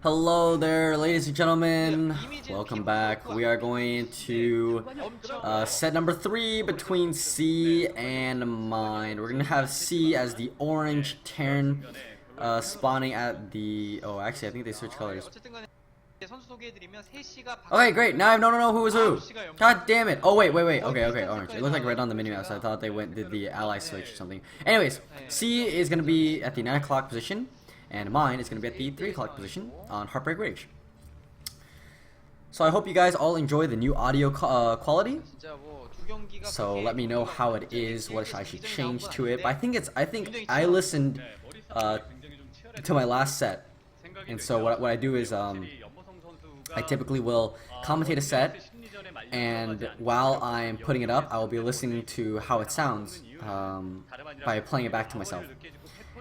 Hello there, ladies and gentlemen. Welcome back. We are going to set number 3 between C and Mind. We're going to have C as the orange Terran spawning at the... Oh, actually, I think they switched colors. Okay, great. Now I don't know who was who. God damn it. Oh, wait. Okay, orange. It looked like red on the menu, so I thought they did the ally switch or something. Anyways, C is going to be at the 9 o'clock position. And mine is going to be at the 3 o'clock position on Heartbreak Ridge. So I hope you guys all enjoy the new audio quality. So let me know how it is, what I should change to it. But I think I listened to my last set. And so what I do is I typically will commentate a set, and while I'm putting it up, I will be listening to how it sounds by playing it back to myself.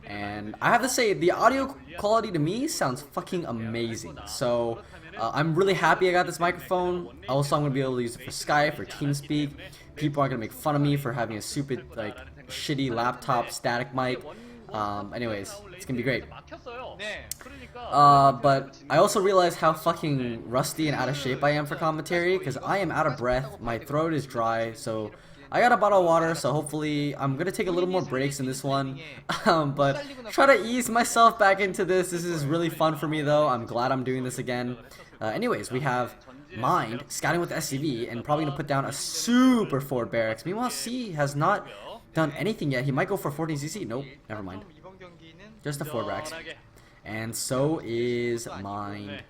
And I have to say, the audio quality to me sounds fucking amazing. So I'm really happy I got this microphone. Also, I'm gonna be able to use it for Skype, for TeamSpeak. People aren't gonna make fun of me for having a stupid, like, shitty laptop static mic. Anyways, it's gonna be great. But I also realized how fucking rusty and out of shape I am for commentary, because I am out of breath, my throat is dry, so I got a bottle of water, so hopefully I'm gonna take a little more breaks in this one. But try to ease myself back into this. This is really fun for me though. I'm glad I'm doing this again. Anyways, we have Mind scouting with SCV and probably gonna put down a super forward barracks. Meanwhile, C has not done anything yet. He might go for 14cc. Nope, never mind. Just a forward racks. And so is Mind.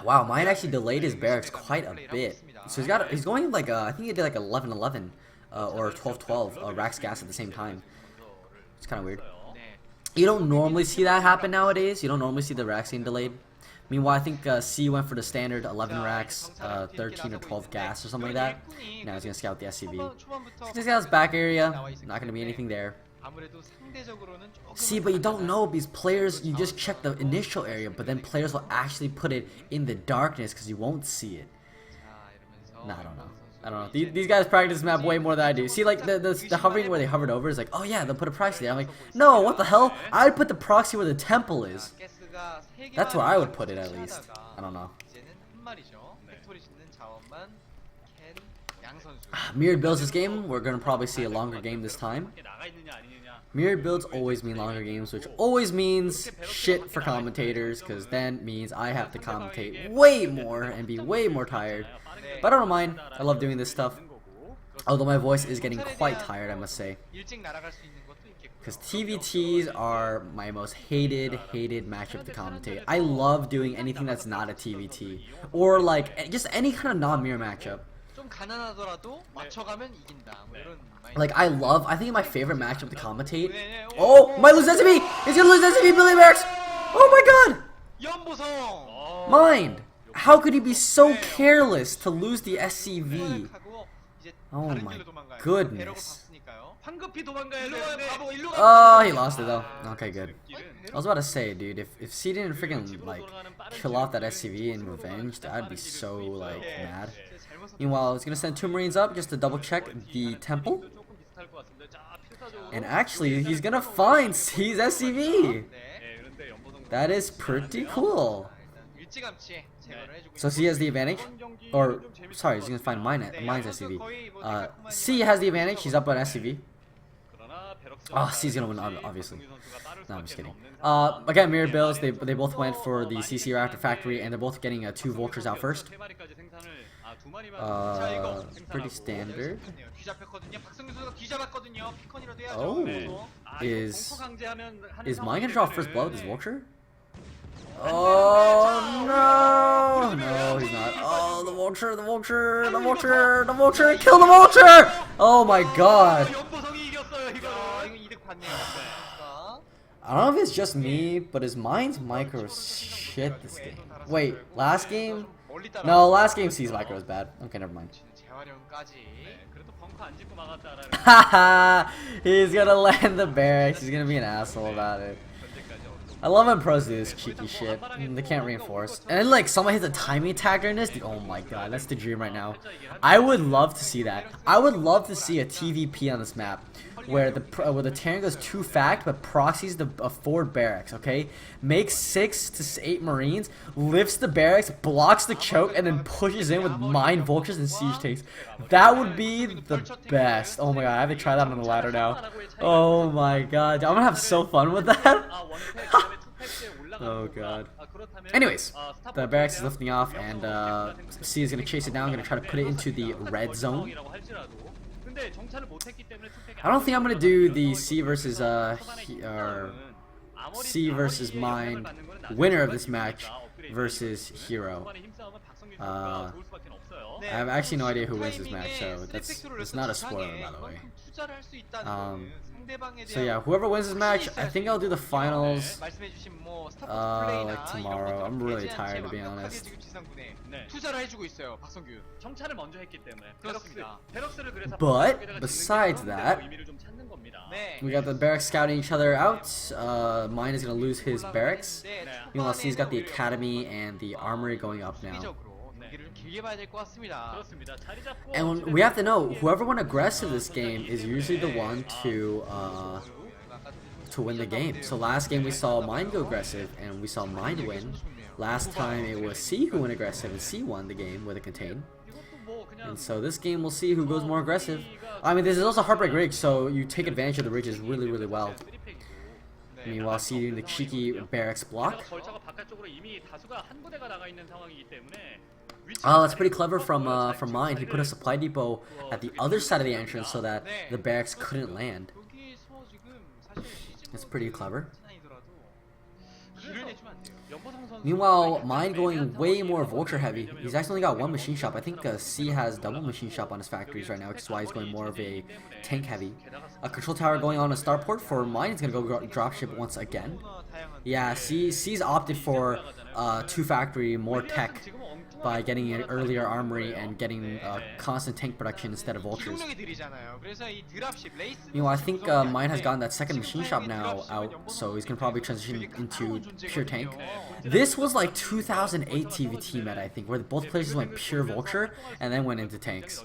Wow, mine actually delayed his barracks quite a bit. So he's going like I think he did like 11-11 or 12-12 racks gas at the same time. It's kind of weird. You don't normally see that happen nowadays. You don't normally see the racks getting delayed. Meanwhile, I think C went for the standard 11 racks, 13 or 12 gas or something like that. Now he's gonna scout the SCV. He's gonna scout his back area. Not gonna be anything there. See, but you don't know because players, you just check the initial area, but then players will actually put it in the darkness because you won't see it. Nah, I don't know. These guys practice this map way more than I do. See, like the hovering where they hovered over is like, oh yeah, they'll put a proxy there. I'm like, no, what the hell? I'd put the proxy where the temple is. That's where I would put it at least. I don't know. Mirrored builds this game. We're gonna probably see a longer game this time. Mirrored builds always mean longer games, which always means shit for commentators, because then means I have to commentate way more and be way more tired. But I don't mind. I love doing this stuff. Although my voice is getting quite tired, I must say. Because TVTs are my most hated matchup to commentate. I love doing anything that's not a TVT. Or like, just any kind of non-mirror matchup. Like I think my favorite matchup to commentate. Oh, might lose SCV! He's gonna lose SCV, Billy Barracks! Oh my god! Mind! How could he be so careless to lose the SCV? Oh my goodness. Oh, he lost it though. Okay, good. I was about to say, dude, if C didn't freaking like kill off that SCV in revenge, I'd be so like mad. Meanwhile, he's gonna send 2 Marines up just to double check the temple. And actually, he's gonna find C's SCV. That is pretty cool. So C has the advantage, or sorry, he's gonna find mine's SCV. C has the advantage. He's up on SCV. Oh, C's gonna win, obviously. No, I'm just kidding. Again, mirror builds. They both went for the CC Raptor Factory, and they're both getting 2 vultures out first. Pretty standard. Oh, is mine gonna draw first blood with this vulture? Oh no! No, he's not. Oh, the vulture! Kill the vulture! Oh my god! I don't know if it's just me, but is mine's micro shit this game? Wait, last game? No, last game C's micro was bad. Okay, never mind. Haha! He's gonna land the barracks. He's gonna be an asshole about it. I love when pros do this cheeky shit. They can't reinforce. And then like someone hits a timing attack during this. Oh my god, that's the dream right now. I would love to see that. I would love to see a TVP on this map where the Terran goes 2 fact but proxies the forward barracks. Okay, makes 6 to 8 Marines, lifts the barracks, blocks the choke, and then pushes in with mine vultures and siege tanks. That would be the best. Oh my god, I have to try that on the ladder now. Oh my god, I'm gonna have so fun with that. Oh god. Anyways, the barracks is lifting off, and C is gonna chase it down. Gonna try to put it into the red zone. I don't think I'm gonna do the C versus mine winner of this match versus hero. I have actually no idea who wins this match, so that's not a spoiler, by the way. So yeah, whoever wins this match, I think I'll do the finals like tomorrow. I'm really tired, to be honest. But besides that, we got the barracks scouting each other out. Mine is gonna lose his barracks. Meanwhile, C's got the academy and the armory going up now. And we have to know, whoever went aggressive this game is usually the one to win the game. So last game we saw Mine go aggressive and we saw Mine win. Last time it was C who went aggressive and C won the game with a contain. And so this game we'll see who goes more aggressive. I mean, this is also Heartbreak Ridge, so you take advantage of the ridges really, really well. Meanwhile, C doing the cheeky barracks block. Oh, that's pretty clever from Mine. He put a supply depot at the other side of the entrance so that the barracks couldn't land. That's pretty clever. Meanwhile, Mine going way more vulture heavy. He's actually only got 1 machine shop. I think C has double machine shop on his factories right now, which is why he's going more of a tank heavy. A control tower going on a starport for Mine. He's gonna go dropship once again. Yeah, C's opted for 2 factory, more tech, by getting an earlier armory and getting constant tank production instead of vultures. Meanwhile, I think Mine has gotten that second machine shop now out, so he's gonna probably transition into pure tank. This was like 2008 TVT meta, I think, where both players went pure vulture and then went into tanks.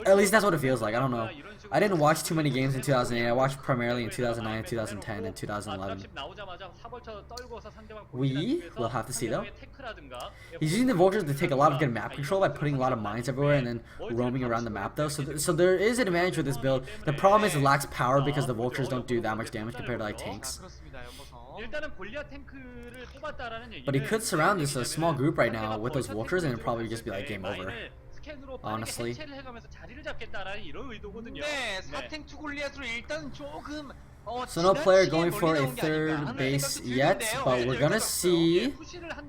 At least that's what it feels like. I don't know. I didn't watch too many games in 2008. I watched primarily in 2009, 2010, and 2011. We will have to see though. He's using the vultures to take a lot of good map control by putting a lot of mines everywhere and then roaming around the map though. So there is an advantage with this build. The problem is it lacks power because the vultures don't do that much damage compared to like tanks. But he could surround this small group right now with those vultures and it'd probably just be like game over. Honestly. So no player going for a third base yet, but we're gonna see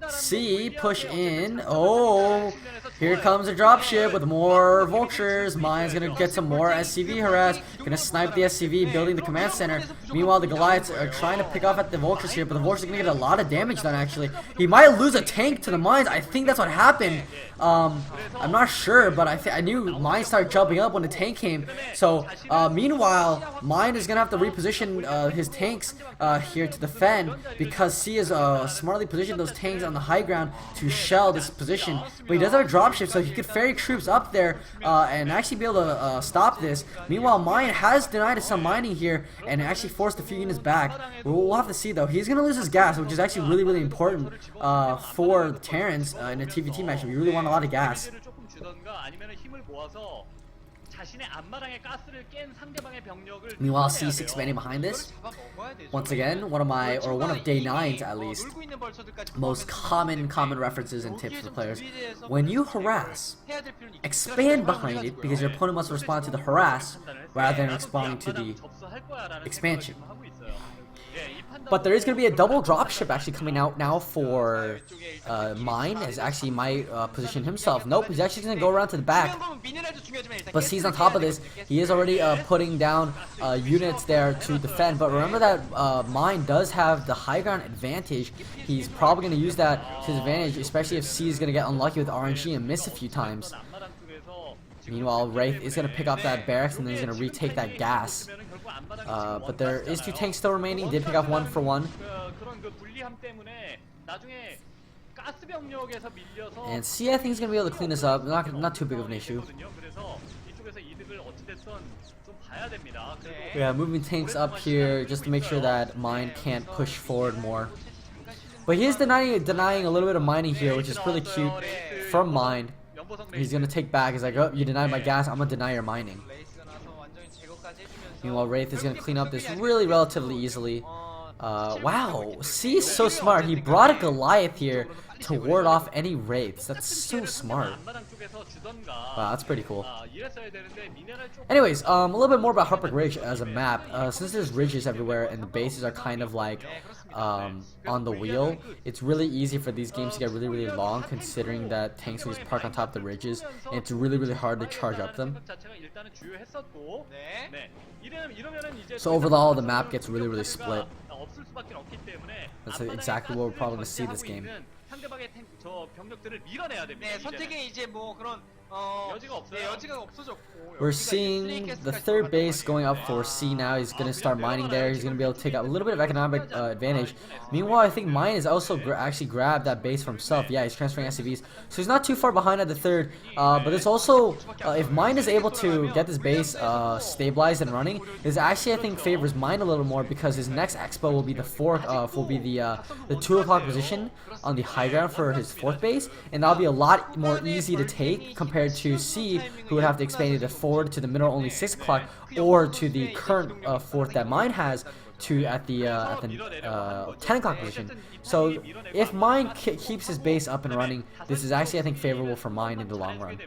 C push in. Oh, here comes a dropship with more vultures. Mine's gonna get some more SCV harass. Gonna snipe the SCV, building the command center. Meanwhile, the Goliaths are trying to pick off at the vultures here, but the vultures are gonna get a lot of damage done actually. He might lose a tank to the mines. I think that's what happened. I'm not sure, but I knew Mine started jumping up when the tank came. So meanwhile, Mine is gonna have to reposition his tanks here to defend because C is smartly positioned those tanks on the high ground to shell this position. But he does have a dropship, so he could ferry troops up there and actually be able to stop this. Meanwhile, Mine has denied some mining here and actually forced a few units back. We'll have to see though. He's gonna lose his gas, which is actually really, really important for the Terrans in a TVT match. You really want a lot of gas. Meanwhile, C6 expanding behind this. Once again, one of day 9's at least most common references and tips for players. When you harass, expand behind it because your opponent must respond to the harass rather than responding to the expansion. But there is going to be a double dropship actually coming out now for Mine, as actually might position himself. Nope, he's actually going to go around to the back. But C's on top of this. He is already putting down units there to defend. But remember that Mine does have the high ground advantage. He's probably going to use that to his advantage, especially if C is going to get unlucky with RNG and miss a few times. Meanwhile, Wraith is going to pick up that barracks and then he's going to retake that gas. But there is 2 tanks still remaining. Did pick up 1 for 1. And C, I think, is going to be able to clean this up. Not too big of an issue. Yeah, moving tanks up here just to make sure that mine can't push forward more. But he is denying a little bit of mining here, which is really cute from mine. He's gonna take back. He's like, oh, you denied my gas, I'm gonna deny your mining. Meanwhile, Wraith is gonna clean up this really relatively easily. Wow, C is so smart. He brought a Goliath here to ward off any Wraiths. That's so smart. Wow, that's pretty cool. Anyways, a little bit more about Heartbreak Ridge as a map. Since there's ridges everywhere and the bases are kind of like on the wheel, it's really easy for these games to get really long, considering that tanks will just park on top of the ridges, and it's really hard to charge up them. So overall, the map gets really split. That's exactly what we're probably going to see this game. We're seeing the third base going up for C now. He's going to start mining there. He's going to be able to take a little bit of economic advantage. Meanwhile, I think Mine is also actually grabbed that base for himself. Yeah, he's transferring SCVs. So he's not too far behind at the third. But it's also, if Mine is able to get this base stabilized and running, this actually, I think, favors Mine a little more, because his next expo will be the the 2 o'clock position on the high ground for his 4th base, and that'll be a lot more easy to take compared to C, who would have to expand either forward to the middle only 6 o'clock, or to the current 4th that Mine has to at the 10 o'clock position. So if Mine keeps his base up and running, this is actually, I think, favorable for Mine in the long run.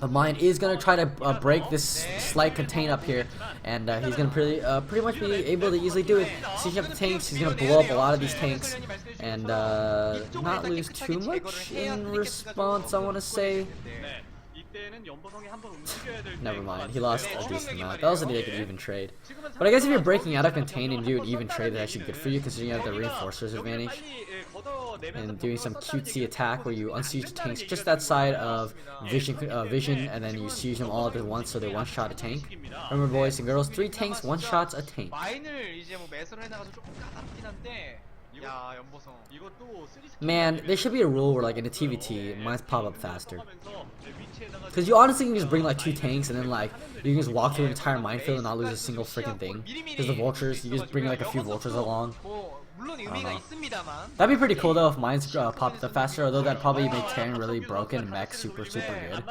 Mine is going to try to break this slight contain up here, and he's going to pretty much be able to easily do it. Seeing up the tanks, he's going to blow up a lot of these tanks and not lose too much in response, I want to say. Never mind, he lost a decent amount. That was a even trade. But I guess if you're breaking out of contain and do an even trade, that's actually good for you, considering you have the reinforcers advantage. And doing some cutesy attack where you unsiege the tanks just that side of vision, and then you siege them all at once, so they one-shot a tank. Remember, boys and girls, 3 tanks, 1 shots a tank. Man, there should be a rule where, like, in a TVT, mines pop up faster. Because you honestly can just bring like 2 tanks, and then like you can just walk through an entire minefield and not lose a single freaking thing. Because the vultures, you just bring like a few vultures along. That'd be pretty cool though if mines popped up faster, although that'd probably make Terran really broken and mech super good.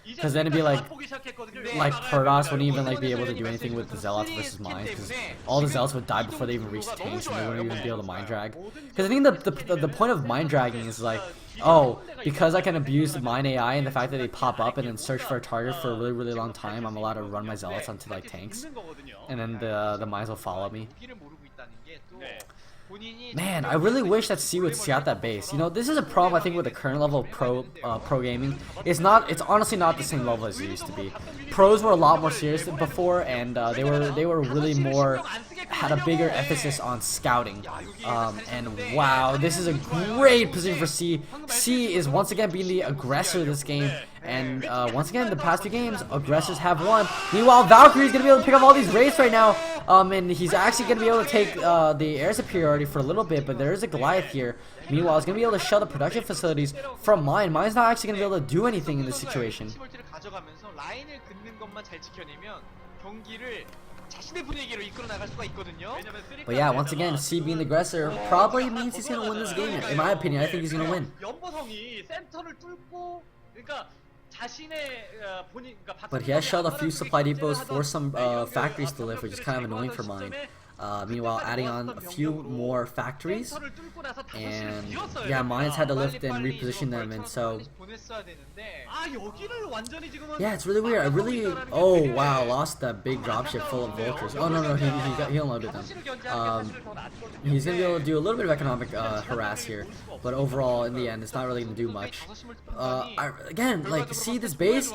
Because then it'd be like Protoss wouldn't even like be able to do anything with the Zealots versus mines, because all the Zealots would die before they even reach the tanks, and they wouldn't even be able to mine drag. Because I think the point of mine dragging is like, oh, because I can abuse the mine AI and the fact that they pop up and then search for a target for a really long time, I'm allowed to run my Zealots onto like tanks, and then the mines will follow me. Man, I really wish that C would see out that base. You know, this is a problem I think with the current level of pro gaming. It's honestly not the same level as it used to be. Pros were a lot more serious than before, and they were really had a bigger emphasis on scouting. And wow, this is a great position for C. C is once again being the aggressor of this game. And once again, the past 2 games, aggressors have won. Meanwhile, Valkyrie's going to be able to pick up all these Wraiths right now. And he's actually going to be able to take the air superiority for a little bit, but there is a Goliath here. Meanwhile, he's going to be able to shut the production facilities from Mine. Mine's not actually going to be able to do anything in this situation. But yeah, once again, C being the aggressor probably means he's going to win this game. In my opinion, I think he's going to win. But he has shelled a few supply depots for some factories to lift, which is kind of annoying for Mine. Meanwhile, adding on a few more factories, and yeah, Mines had to lift and reposition them, and so yeah, it's really weird. Oh wow, lost that big dropship full of vultures. Oh no, he unloaded them. He's gonna be able to do a little bit of economic harass here, but overall, in the end, it's not really gonna do much. Again, like, see this base.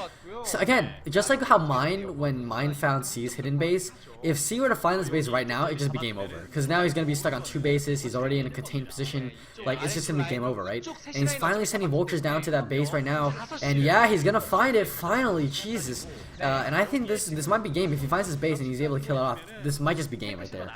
So again, just like how when Mine found C's hidden base, if C were to find this base right now, it'd just be game over. Because now he's going to be stuck on 2 bases, he's already in a contained position, like, it's just going to be game over, right? And he's finally sending vultures down to that base right now, and yeah, he's going to find it, finally, Jesus. And I think this might be game. If he finds his base and he's able to kill it off, this might just be game right there.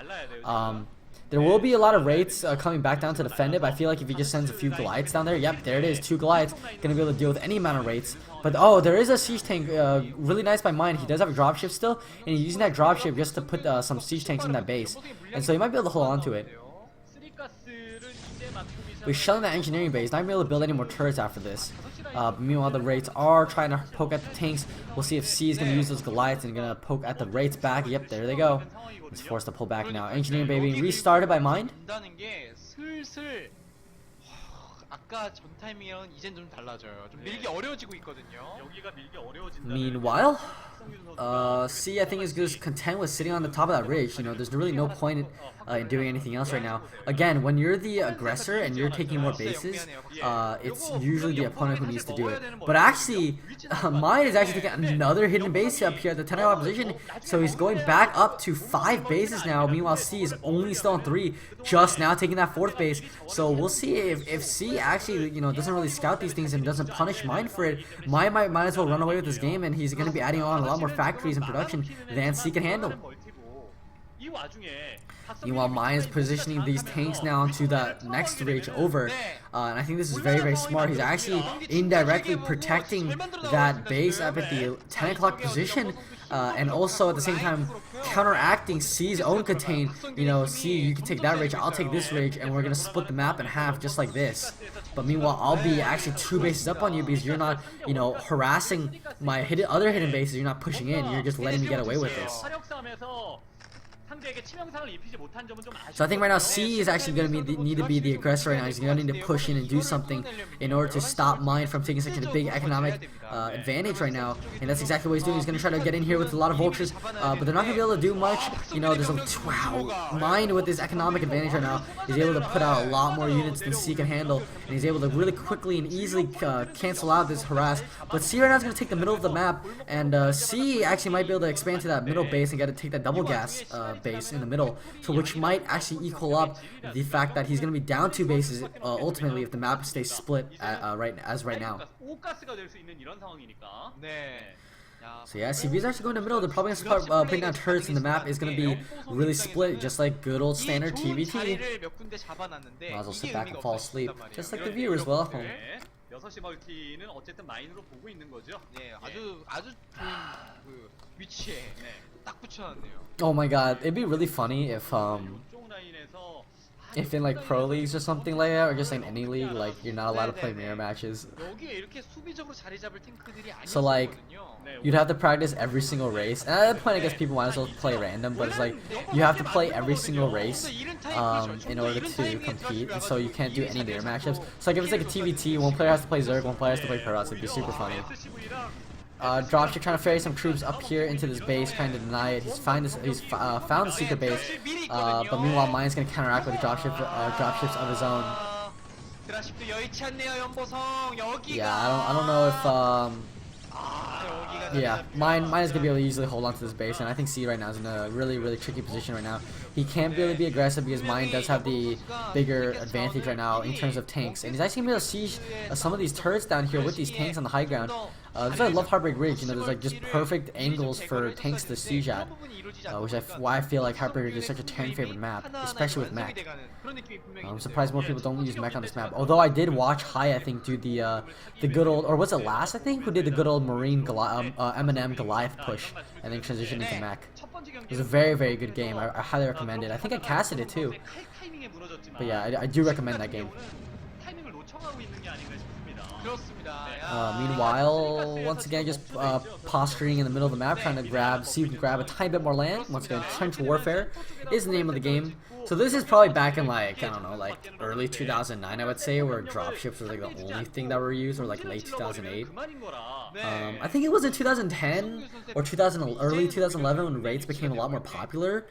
There will be a lot of Wraiths coming back down to defend it, but I feel like if he just sends a few Goliaths down there, yep, there it is, 2 Goliaths, gonna be able to deal with any amount of Wraiths. But oh, there is a Siege Tank, really nice by Mind. He does have a dropship still, and he's using that dropship just to put some Siege Tanks in that base. And so he might be able to hold on to it. But he's shelling that engineering base, not gonna be able to build any more turrets after this. Meanwhile, the Wraiths are trying to poke at the tanks. We'll see if C is going to use those Goliaths and going to poke at the Wraiths back. Yep, there they go. He's forced to pull back now. Engineering baby restarted by Mind. Meanwhile, C I think is just content with sitting on the top of that ridge. You know, there's really no point in doing anything else right now. Again, when you're the aggressor and you're taking more bases, it's usually the opponent who needs to do it. But actually, Mind is actually taking another hidden base up here at the 10 o'clock position, so he's going back up to 5 bases now. Meanwhile, C is only still on 3, just now taking that 4th base. So we'll see if C actually, you know, doesn't really scout these things and doesn't punish Mind for it. Mind might as well run away with this game, and he's going to be adding on a lot more factories in production than C can handle. Meanwhile, Mind is positioning these tanks now to the next ridge over, and I think this is very, very smart. He's actually indirectly protecting that base up at the 10 o'clock position, and also at the same time counteracting C's own contain. You know, C, you can take that ridge, I'll take this ridge, and we're gonna split the map in half just like this. But meanwhile, I'll be actually 2 bases up on you because you're not, you know, harassing my other hidden bases. You're not pushing in. You're just letting me get away with this. So I think right now C is actually going to need to be the aggressor right now. He's going to need to push in and do something in order to stop Mind from taking such a big economic advantage right now. And that's exactly what he's doing. He's going to try to get in here with a lot of vultures, but they're not going to be able to do much. You know, there's a wow, Mind with this economic advantage right now is able to put out a lot more units than C can handle, and he's able to really quickly and easily cancel out this harass. But C right now is going to take the middle of the map, and C actually might be able to expand to that middle base and get to take that double gas base in the middle, so which might actually equal up the fact that he's going to be down 2 bases ultimately if the map stays split right now. So yeah, CB is actually going to the middle. They're probably going to start putting down turrets, and the map is going to be really split, just like good old standard TVT. Might as well sit back and fall asleep, just like the viewers will at home. 6시 멀티는 어쨌든 마인으로 보고 있는 거죠? 네, 아주 좋은 그 위치에 딱 붙여놨네요. Oh my god, it'd be really funny if in like pro leagues or something like that, or just like any league, like you're not allowed to play mirror matches. So like you'd have to practice every single race, and at that point I guess people might as well play random, but it's like you have to play every single race in order to compete, and so you can't do any mirror matchups. So like if it's like a TVT, one player has to play Zerg, one player has to play Protoss. It'd be super funny. Dropship trying to ferry some troops up here into this base, trying to deny it. He's found the secret base, but meanwhile Mind's gonna counteract with the dropships of his own. Yeah, I don't know if yeah, Mind is gonna be able to easily hold on to this base, and I think C right now is in a really tricky position right now. He can't really be aggressive because Mind does have the bigger advantage right now in terms of tanks, and he's actually gonna be able to siege some of these turrets down here with these tanks on the high ground. That's why I love Heartbreak Ridge. You know, there's like just perfect angles for tanks to siege at, why I feel like Heartbreak Ridge is such a Terran favorite map, especially with mech. I'm surprised more people don't use mech on this map. Although I did watch Hai, I think, do the good old, or was it Last, I think, who did the good old Marine M&M Goliath push and then transitioned into mech. It was a very good game. I highly recommend it. I think I casted it too. But yeah, I do recommend that game. Meanwhile, once again, just posturing in the middle of the map, trying to see if we can grab a tiny bit more land. Once again, Trench Warfare is the name of the game. So this is probably back in like, I don't know, like early 2009, I would say, where dropships were like the only thing that were used, or like late 2008. I think it was in 2010 or early 2011 when raids became a lot more popular,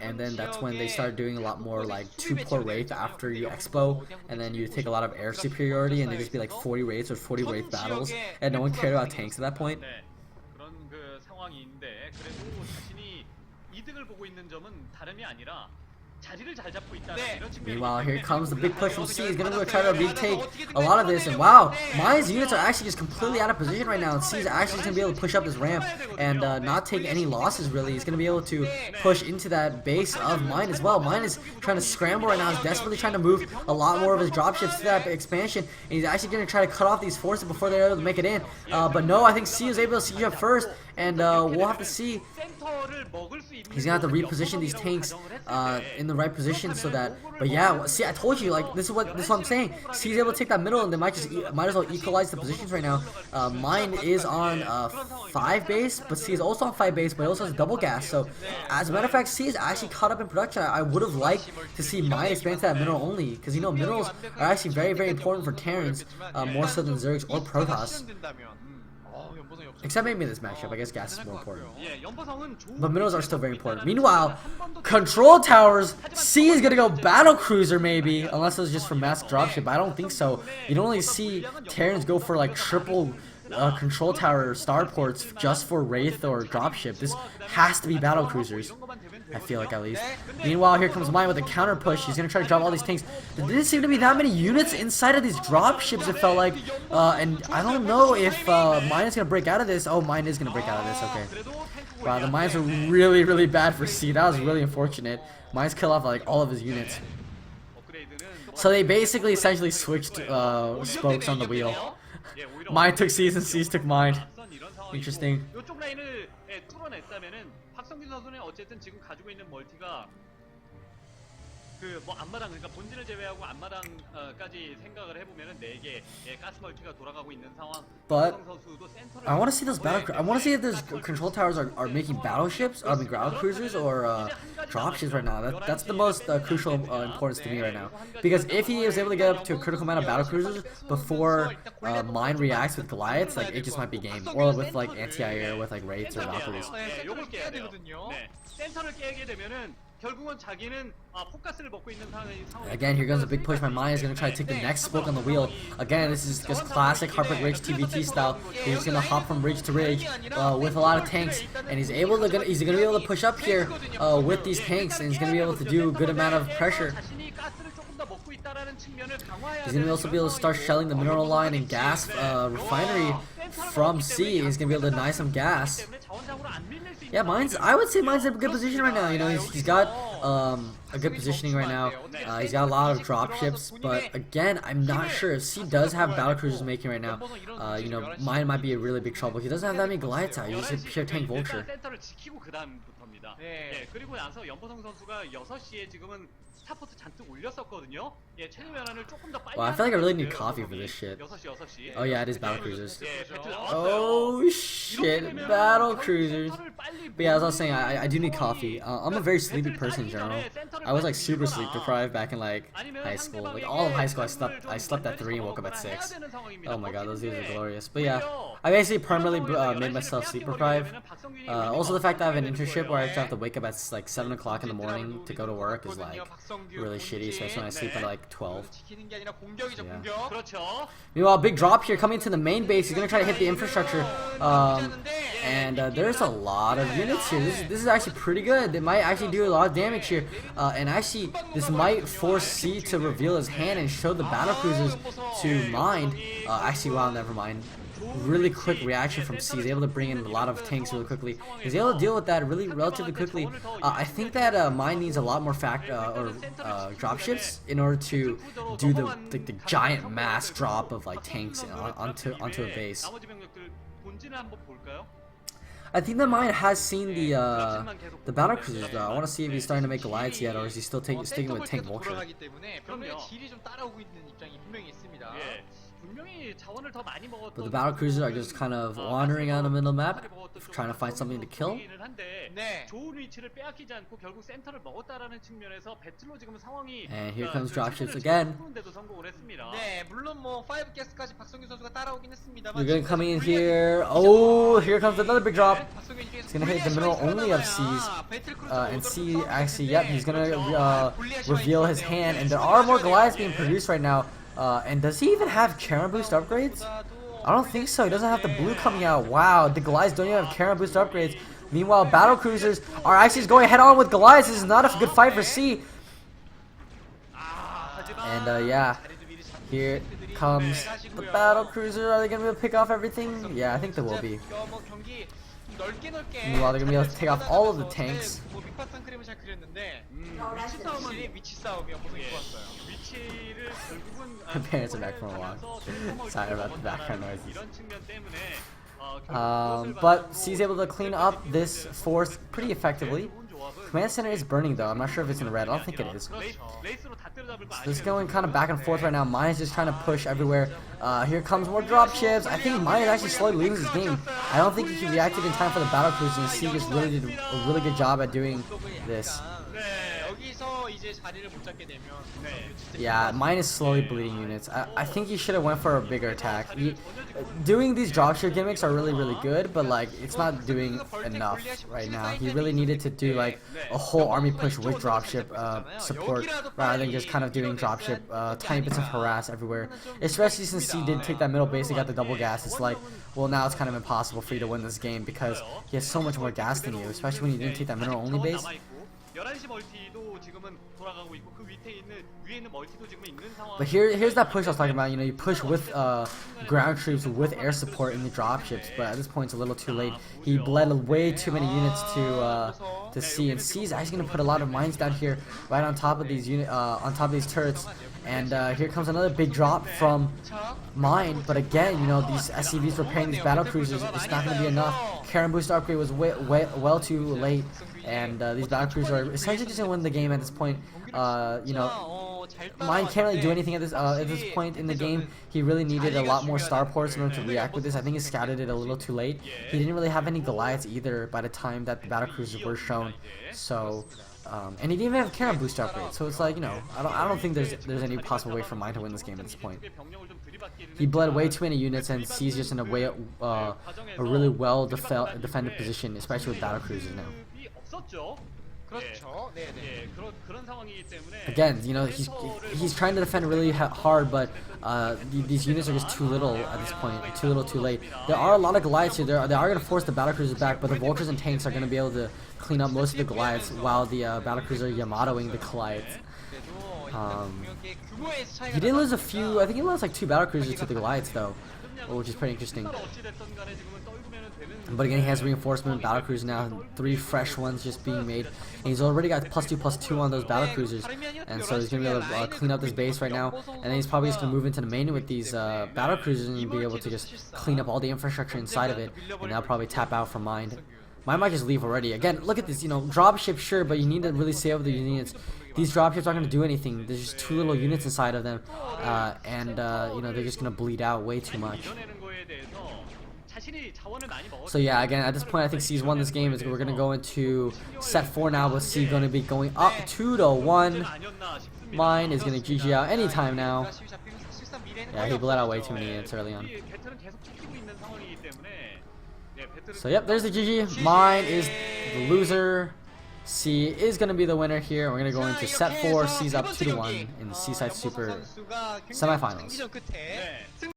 and then that's when they started doing a lot more like 2-core raids after you expo, and then you take a lot of air superiority, and there'd just be like 40 raids or 40 wraith battles, and no one cared about tanks at that point. 자리를 잘 잡고 있다는 이런 측면이 Meanwhile, here 있기 comes the 때문에 big push from C. He's gonna go try to retake a lot of this, and wow, Maya's units are actually just completely out of position right now. And C's actually just gonna be able to push up this ramp and not take any losses really. He's gonna be able to push into that base of Mine as well. Mine is trying to scramble right now. He's desperately trying to move a lot more of his dropships to that expansion, and he's actually gonna try to cut off these forces before they're able to make it in. But no, I think C is able to siege up first, and we'll have to see. He's gonna have to reposition these tanks in the right position so that. But yeah, see, I told you, like this is what I'm saying. C's able to take that middle, and they might as well equalize the positions right now. Mine is on 5 base, but C is also on 5 base, but it also has double gas. So as a matter of fact, C is actually caught up in production. I would have liked to see Mine expand to that mineral only, because you know minerals are actually very important for Terrans, more so than Zergs or Protoss. Except maybe in this matchup, I guess gas is more important. But minerals are still very important. Meanwhile, control towers, C is gonna go battle cruiser maybe, unless it was just for mass dropship. I don't think so. You don't really see Terrans go for like triple control tower starports just for Wraith or dropship. This has to be battle cruisers, I feel like, at least. Meanwhile, here comes Mine with a counter push. He's gonna try to drop all these tanks. There didn't seem to be that many units inside of these dropships, it felt like. And I don't know if Mine is gonna break out of this. Oh, Mine is gonna break out of this. Okay. Wow, the mines are really bad for C. That was really unfortunate. Mines kill off like all of his units. So they basically essentially switched spokes on the wheel. Mine took C's and C's took Mine. Interesting. 뭐 앞마당 그러니까 본진을 제외하고 앞마당까지 생각을 해보면은 4개 가스 멀티가 돌아가고 있는 상황. But I want to see those I want to see if those control towers are making battleships, I mean ground cruisers or dropships right now. That's the most crucial importance to me right now. Because if he is able to get up to a critical amount of battle cruisers before Mine reacts with Goliaths, like it just might be game. Or with like anti-air with like Wraiths or Valkyries. 요걸 깨야 되거든요. 센터를 깨게 되면은 결국은 자기는 포커스를 먹고 있는 상황. Again, here goes a big push. My Maya is gonna try to take the next spoke on the wheel. Again, this is just classic Heartbreak Ridge TVT style. He's gonna hop from ridge to ridge with a lot of tanks, and he's gonna be able to push up here with these tanks, and he's gonna be able to do a good amount of pressure. He's gonna also be able to start shelling the mineral line and gas refinery from C. He's gonna be able to deny some gas. Yeah, I would say Mine's in a good position right now. You know, he's got a good positioning right now. He's got a lot of drop ships, but again, I'm not sure if C does have battle cruisers making right now. You know, Mine might be in really big trouble. He doesn't have that many Goliaths out. He's just a pure tank vulture. 그리고 나서 연보성 선수가 6시에 지금은 스타포트 잔뜩 올렸었거든요. 예, 체류 변환을 조금 더 빨리. Wow, I feel like I really need coffee for this shit. 6시. Oh yeah, it is battle cruisers. Oh shit, battle cruisers. But yeah, as I was saying, I do need coffee. I'm a very sleepy person in general. I was like super sleep deprived back in like high school. Like all of high school, I slept at 3 and woke up at 6. Oh my god, those days are glorious. But yeah, I basically permanently made myself sleep deprived. Also the fact that I have an internship where I have to wake up at like 7 o'clock in the morning to go to work is like really shitty, especially when I sleep at like 12. Yeah. Meanwhile, big drop here coming to the main base. He's gonna try to hit the infrastructure, and there's a lot of units here. This is actually pretty good. They might actually do a lot of damage here, and actually this might force C to reveal his hand and show the battle cruisers to Mine. Actually, wow, never mind. Really quick reaction from C. He's able to bring in a lot of tanks really quickly. He's able to deal with that relatively quickly. I think that Mine needs a lot more dropships in order to do the giant mass drop of like tanks onto a base. I think that Mine has seen the battle cruisers though. I want to see if he's starting to make Goliaths yet, or is he still sticking with tank vulture. But the battle cruisers are just kind of wandering on the middle of the map, trying to find something to kill. And here comes dropships again. We're gonna come in here. Oh, here comes another big drop. It's gonna hit the middle only of C's. And C actually, yep, he's gonna reveal his hand. And there are more Goliaths being produced right now. And does he even have Karen boost upgrades? I don't think so. He doesn't have the blue coming out. Wow, the Goliaths don't even have Karen boost upgrades. Meanwhile, battle cruisers are actually going head on with Goliaths. This is not a good fight for C. And yeah, here comes the battle cruiser. Are they gonna be able to pick off everything? Yeah, I think they will be. Meanwhile, they're gonna be able to take off all of the tanks. My parents are back from a walk. Sorry about the background noises. But C's able to clean up this force pretty effectively. Command center is burning though. I'm not sure if it's in red. I don't think it is. So this is going kind of back and forth right now. Mine is just trying to push everywhere. Here comes more dropships. I think Mine is actually slowly losing this game. I don't think he reacted in time for the battle cruise, and C just really did a really good job at doing this. Yeah, Mine is slowly bleeding units. I think he should have went for a bigger attack. Doing these dropship gimmicks are really good, but like it's not doing enough right now. He really needed to do like a whole army push with dropship support rather than just kind of doing dropship tiny bits of harass everywhere. Especially since C did take that middle base and got the double gas. It's like, well, now it's kind of impossible for you to win this game because he has so much more gas than you, especially when you didn't take that mineral only base. But here's that push I was talking about. You know, you push with ground troops with air support in the dropships, but at this point it's a little too late. He bled way too many units to C, and C's actually gonna put a lot of mines down here, right on top of these turrets. And here comes another big drop from Mine, but again, you know, these SCVs repairing these battle cruisers, it's not gonna be enough. Karen boost upgrade was well too late. And these battle cruisers are essentially just gonna win the game at this point. You know, Mine can't really do anything at this point in the game. He really needed a lot more starports in order to react with this. I think he scouted it a little too late. He didn't really have any Goliaths either by the time that the battle cruisers were shown. So, and he didn't even have Karen boost upgrade. So it's like, you know, I don't think there's any possible way for Mine to win this game at this point. He bled way too many units, and C's just in a really well defended position, especially with battle cruisers now. Again, you know, he's trying to defend really hard, but these units are just too little at this point, too little, too late. There are a lot of Goliaths here. They are going to force the battle cruisers back, but the vultures and tanks are going to be able to clean up most of the Goliaths, while the battle cruiser Yamatoing the Goliaths. He did lose a few. I think he lost like 2 battle cruisers to the Goliaths though, which is pretty interesting. But again, he has reinforcement battle cruisers now, 3 fresh ones just being made, and he's already got +2/+2 on those battle cruisers, and so he's gonna be able to clean up this base right now, and then he's probably just gonna move into the main with these battle cruisers and be able to just clean up all the infrastructure inside of it, and now probably tap out from Mine. Mine might just leave already. Again, look at this, you know, dropship sure, but you need to really save the units. These dropships aren't going to do anything. There's just too little units inside of them, and you know, they're just going to bleed out way too much. So yeah, again, at this point I think C's won this game. We're going to go into set 4 now, with C going to be going up 2-1. Mine is going to GG out anytime now. Yeah, he bled out way too many units early on. So yep, there's the GG. Mine is the loser. C is going to be the winner here. We're going to go into set 4. C's up 2-1 in the Seaside Super Semifinals.